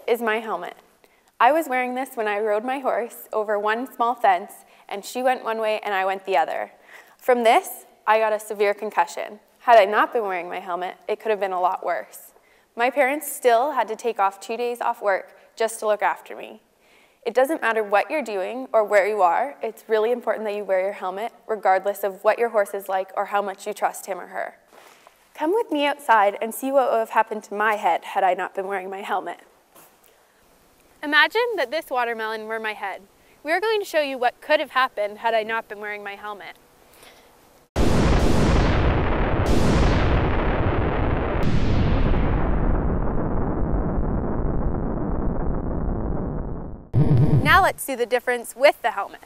is my helmet. I was wearing this when I rode my horse over one small fence, and she went one way and I went the other. From this, I got a severe concussion. Had I not been wearing my helmet, it could have been a lot worse. My parents still had to take off 2 days off work just to look after me. It doesn't matter what you're doing or where you are, it's really important that you wear your helmet regardless of what your horse is like or how much you trust him or her. Come with me outside and see what would have happened to my head had I not been wearing my helmet. Imagine that this watermelon were my head. We are going to show you what could have happened had I not been wearing my helmet. Now let's see the difference with the helmet.